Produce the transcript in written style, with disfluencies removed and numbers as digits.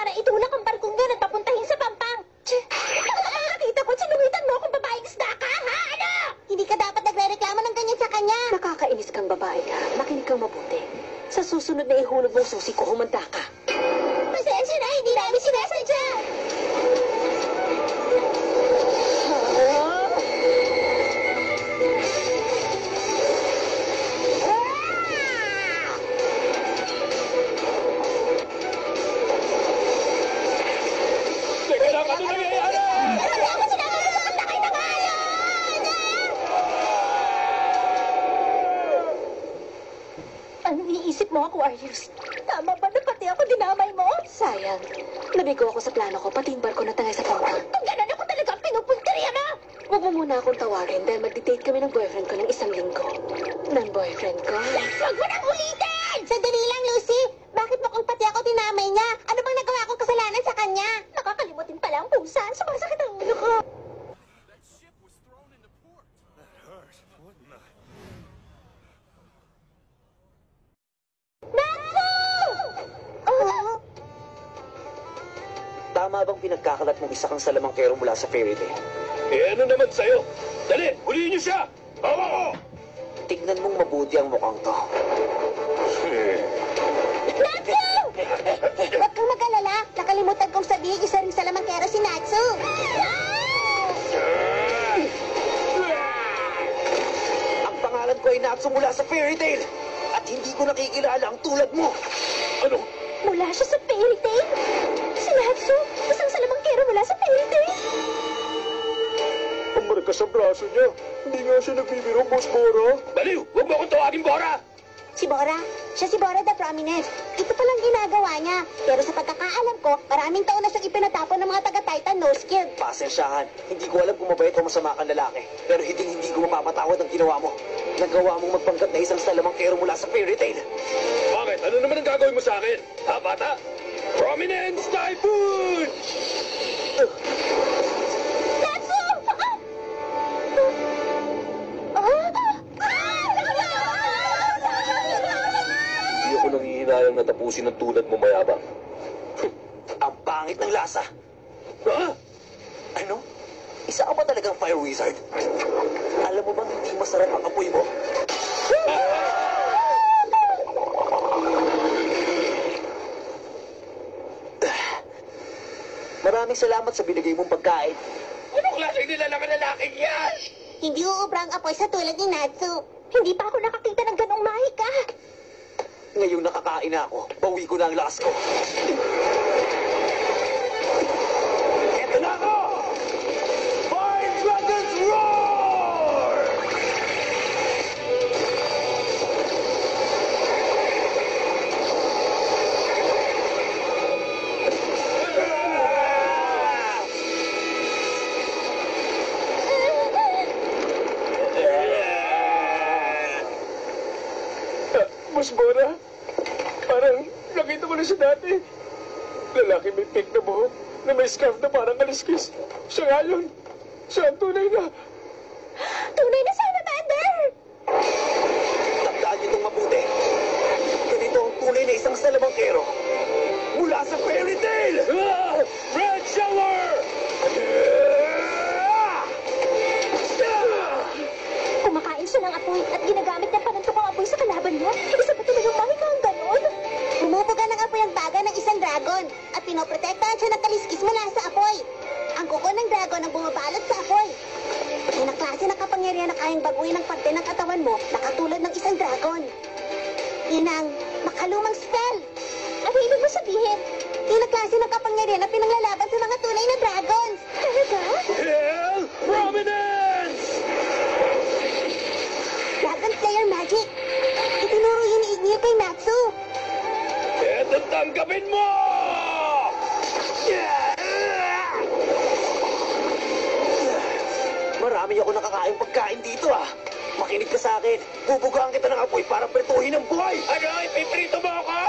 para itulak ang barkong doon at papuntahin sa Pampang. Nakita ko, sinungitan mo kung babaeng isda ka, ha? Ano? Hindi ka dapat nagre-reklamo ng ganyan sa kanya. Nakakainis kang babae ka. Makinig kang mabuti. Sa susunod na ihulog mong susi ko, humanda ka. Pasensya na, hindi namin sinasadya. Teka lang, ano nangyayari? Ako sinama mo sa pagtakay ng alon! Anong iniisip mo, Aquarius? Tama ba na pati ako dinamay mo? Sayang. Nabigo ako sa plano ko, pati yung barko na tangay sa Pampang. Kung gano'n ako talaga ang pinupunteriya mo! Huwag mo muna akong tawagin dahil mag-date kami ng boyfriend ko ng 1 linggo. Ng boyfriend ko? Huwag mo nang ulitin! Sandali lang, Lucy. Bakit mo kung pati ako dinamay niya? Ano bang nagawa kong kasalanan sa kanya? Nakakalimutin pala ang pusa. Sumasakit ang ulo ko. Natsu! Oh! Tama bang pinagkakalat mong isa kang salamangkero mula sa fairy tale? Eh, ano naman sa'yo? Dali, huliin niyo siya! Bawa ko! Tignan mong mabuti ang mukhang to. Natsu! Huwag kang mag-alala. Nakalimutan kong sabihin isa ring salamangkero si Natsu. Ang pangalan ko ay Natsu mula sa fairy tale. At hindi ko nakikilala ang tulad mo. Ano? Mula siya sa fairy tale? Si Natsu, isang salamangkero mula sa fairy tale? Ang marka sa braso niya. Hindi nga siya nagbibiro, Boss Bora. Baliw! Huwag mo akong tawagin, Bora! Si Bora? Siya si Bora the Prominent. Ito palang ginagawa niya. Pero sa pagkakaalam ko, maraming taon na siyang ipinatapon ng mga taga-Titan no skill. Pasensyahan, hindi ko alam kung mabait o masama kang lalaki. Pero hindi ko mapapatawad ang ginawa mo. Nagawa mong magpanggap na isang salamangkero mula sa fairy tale. Bakit? Ano naman ang gagawin mo sa akin? Ha, bata? Prominence Typhoon! Natsu! Hindi ako nangihinayang natapusin ng tulad mo, mayabang. Ang pangit ng lasa. Ha? Ano? Isa ka ba talagang fire wizard? Alam mo bang hindi masarap ang apoy mo? Maraming salamat sa binigay mong pagkain. Anong klaseng nilalang ang lalaking yan? Hindi uubra ang apoy sa tulad ni Natsu. Hindi pa ako nakakita ng ganong mahika. Ngayong nakakain na ako, bawi ko na ang lakas ko. Eto na ako! Fire Dragons Roar! Boss Bora, parang nakita ko na siya dati. Lalaki may pink na buhok, na may scarf na parang kaliskis. Siya nga yun. Siya ang tunay na. Tunay na salamander! Tandaan niyo itong mabuti. Ganito ang tunay na isang salamangkero. Mula sa fairy tale! Red Shower! Kumakain siya ng apoy at ginagamit niya panuntok ang apoy sa kalaban niya. Isa ba tuloy yung mahika ang ganon? Bumubuga ng apoy ang baga ng isang dragon at pinoprotektahan siya ng kaliskis mula sa apoy. Ang kuko ng dragon ang bumabalot sa apoy. Yan ang klase ng kapangyarihan na kayang baguhin ang parte ng katawan mo na katulad ng isang dragon. Yan ang makalumang spell. Ano ibig mo sabihin? Yan ang klase ng kapangyarihan na pinanglalaban sa mga tunay na dragons. Talaga? Hell Prominence! Dragon Slayer Magic. Itinuro yun ni Ignir kay Natsu. Eto tanggapin mo! Marami ako nakakain pagkain dito ah. Makinig ka sa akin. Bubugaan kita ng apoy para pretuhin ang buhay. Ano? Ipiprito mo ako?